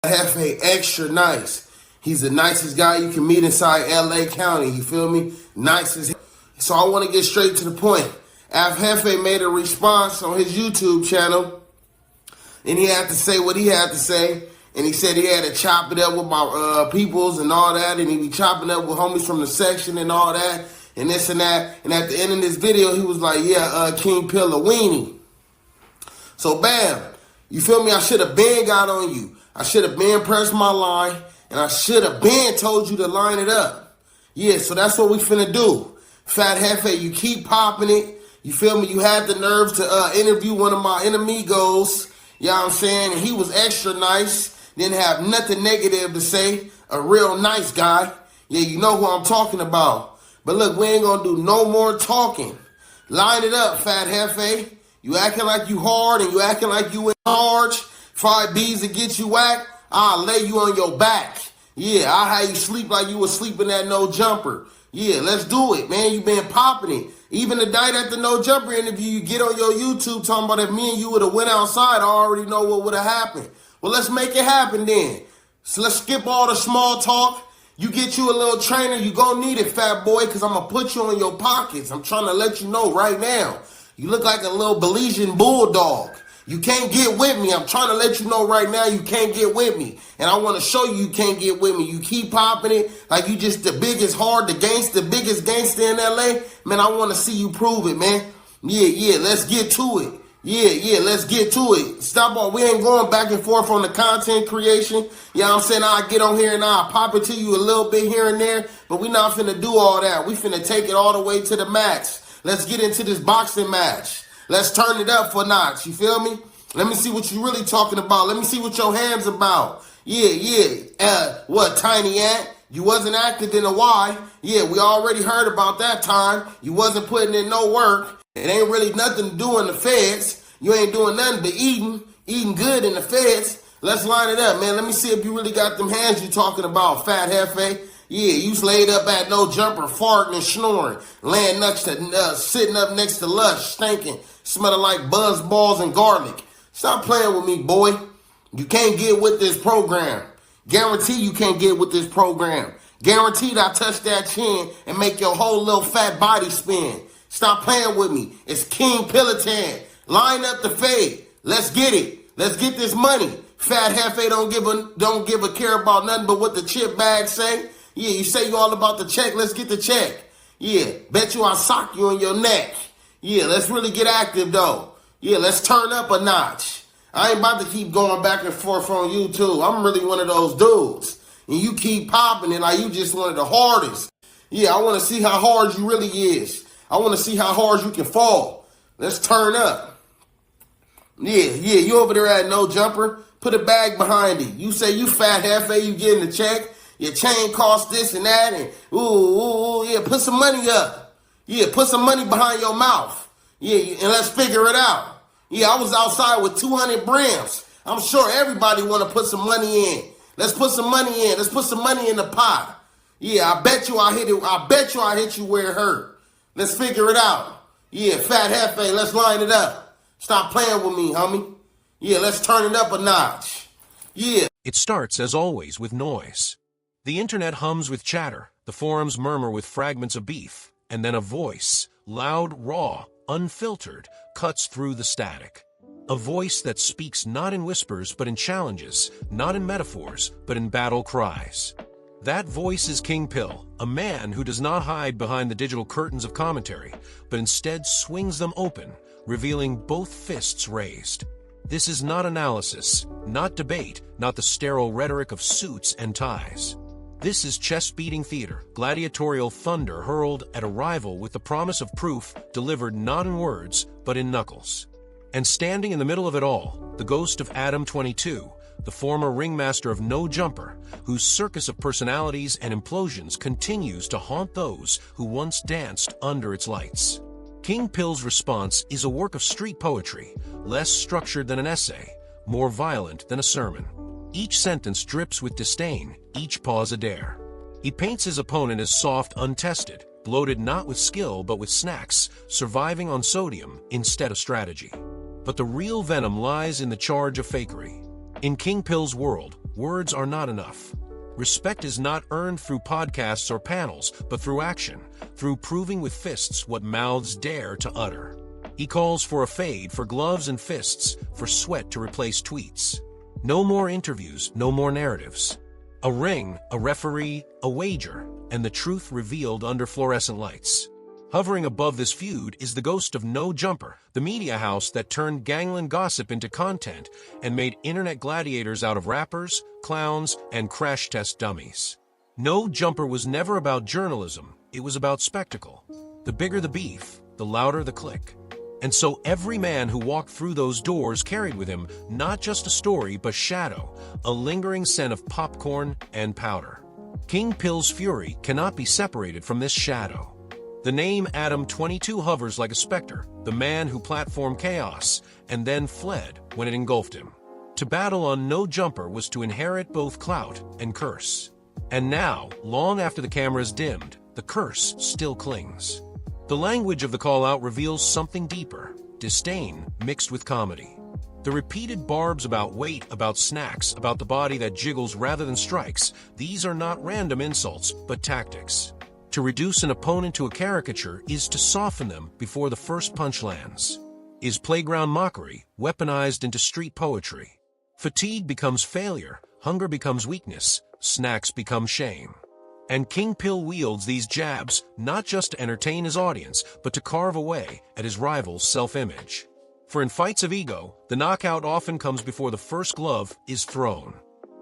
Jefe extra nice. He's the nicest guy you can meet inside LA County, you feel me? Nicest. So I want to get straight to the point. Jefe made a response on his YouTube channel, and he had to say what he had to say. And he said he had to chop it up with my peoples and all that, and he be chopping up with homies from the section and all that, and this and that. And at the end of this video, he was like, yeah, King Pill a weenie. So bam, you feel me? I should have been got on you. I should have been pressed my line, and I should have been told you to line it up. Yeah, so that's what we finna do. Fat Jefe, you keep popping it. You feel me? You had the nerve to interview one of my enemigos. You know what I'm saying? And he was extra nice. Didn't have nothing negative to say. A real nice guy. Yeah, you know who I'm talking about. But look, we ain't gonna do no more talking. Line it up, Fat Jefe. You acting like you hard and you acting like you in charge. 5 B's to get you whacked. I'll lay you on your back. Yeah, I'll have you sleep like you was sleeping at No Jumper. Yeah, let's do it, man. You been popping it. Even the night at the No Jumper interview, you get on your YouTube talking about if me and you would have went outside, I already know what would have happened. Well, let's make it happen then. So let's skip all the small talk. You get you a little trainer. You gonna need it, fat boy, because I'm going to put you in your pockets. I'm trying to let you know right now. You look like a little Belizean bulldog. You can't get with me. I'm trying to let you know right now you can't get with me. And I want to show you can't get with me. You keep popping it like you just the biggest biggest gangster in LA. Man, I want to see you prove it, man. Yeah, let's get to it. Yeah, let's get to it. Stop all. We ain't going back and forth on the content creation. You know what I'm saying? I'll get on here and I'll pop it to you a little bit here and there. But we not finna do all that. We finna take it all the way to the max. Let's get into this boxing match. Let's turn it up for a notch. You feel me? Let me see what you really talking about. Let me see what your hand's about. Yeah. What, Tiny Ant? You wasn't active in a while. Yeah, we already heard about that time. You wasn't putting in no work. It ain't really nothing to do in the feds. You ain't doing nothing but eating good in the feds. Let's line it up, man. Let me see if you really got them hands you talking about, Fat Jefe. Yeah, you laid up at No Jumper, farting and snoring, laying next to, sitting up next to Lush, stinking, smelling like buzz balls and garlic. Stop playing with me, boy. You can't get with this program. Guarantee you can't get with this program. Guaranteed I touch that chin and make your whole little fat body spin. Stop playing with me. It's King Pillatan. Line up the fade. Let's get it. Let's get this money. Fat Jefe don't give a care about nothing but what the chip bag say. Yeah, you say you all about the check. Let's get the check. Yeah, bet you I sock you in your neck. Yeah, let's really get active though. Yeah, let's turn up a notch. I ain't about to keep going back and forth on YouTube. I'm really one of those dudes. And you keep popping it like you just one of the hardest. Yeah, I want to see how hard you really is. I want to see how hard you can fall. Let's turn up. Yeah, you over there at No Jumper. Put a bag behind it. You say you Fat Jefe, you getting the check. Your chain costs this and that. And yeah, put some money up. Yeah, put some money behind your mouth. Yeah, and let's figure it out. Yeah, I was outside with 200 brims. I'm sure everybody want to put some money in. Let's put some money in. Let's put some money in the pot. Yeah, I bet you I hit it. I bet you I hit you where it hurt. Let's figure it out. Yeah, Fat Jefe, let's line it up. Stop playing with me, homie. Yeah, let's turn it up a notch. Yeah. It starts, as always, with noise. The internet hums with chatter, the forums murmur with fragments of beef, and then a voice, loud, raw, unfiltered, cuts through the static. A voice that speaks not in whispers but in challenges, not in metaphors but in battle cries. That voice is King Pill, a man who does not hide behind the digital curtains of commentary, but instead swings them open, revealing both fists raised. This is not analysis, not debate, not the sterile rhetoric of suits and ties. This is chest-beating theater, gladiatorial thunder hurled at a rival with the promise of proof delivered not in words, but in knuckles. And standing in the middle of it all, the ghost of Adam22, the former ringmaster of No Jumper, whose circus of personalities and implosions continues to haunt those who once danced under its lights. King Pill's response is a work of street poetry, less structured than an essay, more violent than a sermon. Each sentence drips with disdain, each pause a dare. He paints his opponent as soft, untested, bloated not with skill but with snacks, surviving on sodium instead of strategy. But the real venom lies in the charge of fakery. In King Pill's world, words are not enough. Respect is not earned through podcasts or panels, but through action, through proving with fists what mouths dare to utter. He calls for a fade, for gloves and fists, for sweat to replace tweets. No more interviews, no more narratives. A ring, a referee, a wager, and the truth revealed under fluorescent lights. Hovering above this feud is the ghost of No Jumper, the media house that turned gangland gossip into content and made internet gladiators out of rappers, clowns, and crash test dummies. No Jumper was never about journalism, it was about spectacle. The bigger the beef, the louder the click. And so every man who walked through those doors carried with him not just a story but shadow, a lingering scent of popcorn and powder. King Pill's fury cannot be separated from this shadow. The name Adam22 hovers like a specter, the man who platformed chaos and then fled when it engulfed him. To battle on No Jumper was to inherit both clout and curse. And now, long after the cameras dimmed, the curse still clings. The language of the call-out reveals something deeper, disdain mixed with comedy. The repeated barbs about weight, about snacks, about the body that jiggles rather than strikes, these are not random insults, but tactics. To reduce an opponent to a caricature is to soften them before the first punch lands. Is playground mockery weaponized into street poetry? Fatigue becomes failure, hunger becomes weakness, snacks become shame. And King Pill wields these jabs not just to entertain his audience, but to carve away at his rival's self-image. For in fights of ego, the knockout often comes before the first glove is thrown.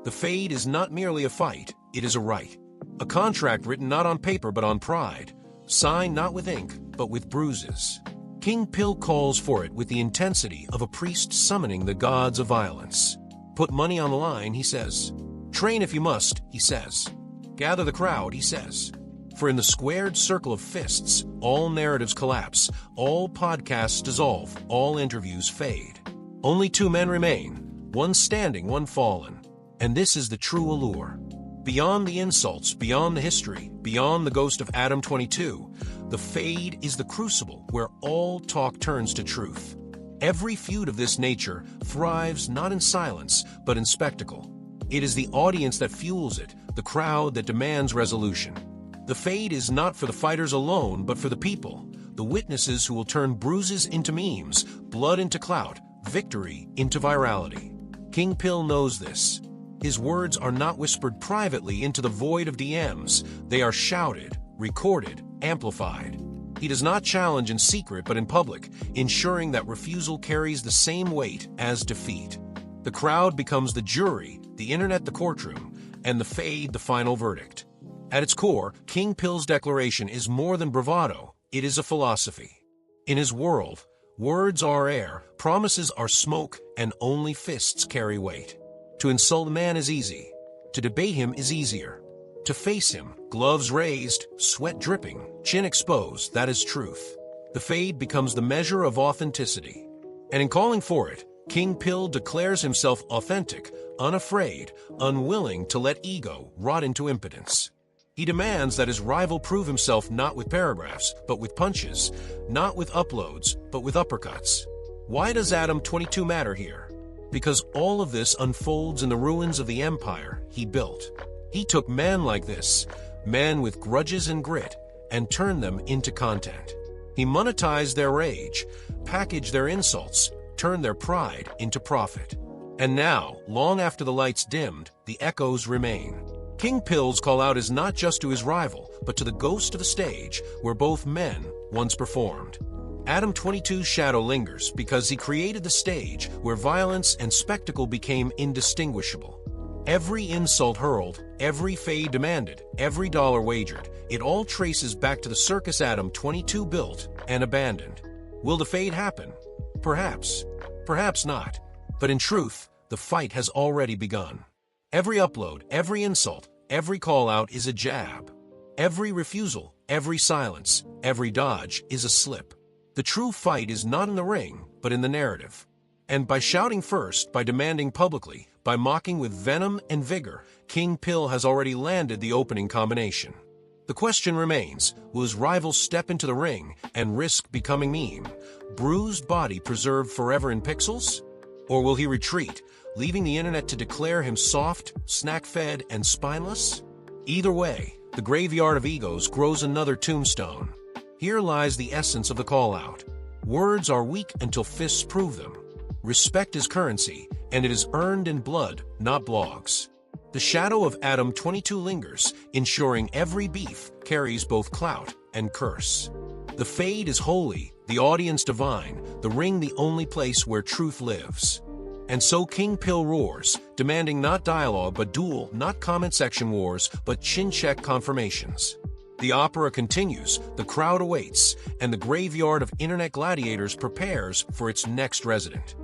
The fade is not merely a fight, it is a right. A contract written not on paper but on pride, signed not with ink but with bruises. King Pill calls for it with the intensity of a priest summoning the gods of violence. Put money on the line, he says. Train if you must, he says. Gather the crowd, he says. For in the squared circle of fists, all narratives collapse, all podcasts dissolve, all interviews fade. Only two men remain, one standing, one fallen. And this is the true allure. Beyond the insults, beyond the history, beyond the ghost of Adam22, the fade is the crucible where all talk turns to truth. Every feud of this nature thrives not in silence, but in spectacle. It is the audience that fuels it, the crowd that demands resolution. The fade is not for the fighters alone, but for the people, the witnesses who will turn bruises into memes, blood into clout, victory into virality. King Pill knows this. His words are not whispered privately into the void of DMs. They are shouted, recorded, amplified. He does not challenge in secret but in public, ensuring that refusal carries the same weight as defeat. The crowd becomes the jury, the internet the courtroom, and the fade the final verdict. At its core, King Pill's declaration is more than bravado, it is a philosophy. In his world, words are air, promises are smoke, and only fists carry weight. To insult a man is easy. To debate him is easier. To face him, gloves raised, sweat dripping, chin exposed, that is truth. The fade becomes the measure of authenticity. And in calling for it, King Pill declares himself authentic, unafraid, unwilling to let ego rot into impotence. He demands that his rival prove himself not with paragraphs, but with punches, not with uploads, but with uppercuts. Why does Adam22 matter here? Because all of this unfolds in the ruins of the empire he built. He took men like this, men with grudges and grit, and turned them into content. He monetized their rage, packaged their insults, turned their pride into profit. And now, long after the lights dimmed, the echoes remain. King Pill's call out is not just to his rival, but to the ghost of the stage where both men once performed. Adam22's shadow lingers because he created the stage where violence and spectacle became indistinguishable. Every insult hurled, every fade demanded, every dollar wagered, it all traces back to the circus Adam22 built and abandoned. Will the fade happen? Perhaps. Perhaps not. But in truth, the fight has already begun. Every upload, every insult, every call-out is a jab. Every refusal, every silence, every dodge is a slip. The true fight is not in the ring, but in the narrative. And by shouting first, by demanding publicly, by mocking with venom and vigor, King Pill has already landed the opening combination. The question remains, will his rival step into the ring and risk becoming meme, bruised body preserved forever in pixels? Or will he retreat, leaving the internet to declare him soft, snack-fed, and spineless? Either way, the graveyard of egos grows another tombstone. Here lies the essence of the call-out. Words are weak until fists prove them. Respect is currency, and it is earned in blood, not blogs. The shadow of Adam22 lingers, ensuring every beef carries both clout and curse. The fade is holy, the audience divine, the ring the only place where truth lives. And so King Pill roars, demanding not dialogue but duel, not comment section wars, but chin-check confirmations. The opera continues, the crowd awaits, and the graveyard of internet gladiators prepares for its next resident.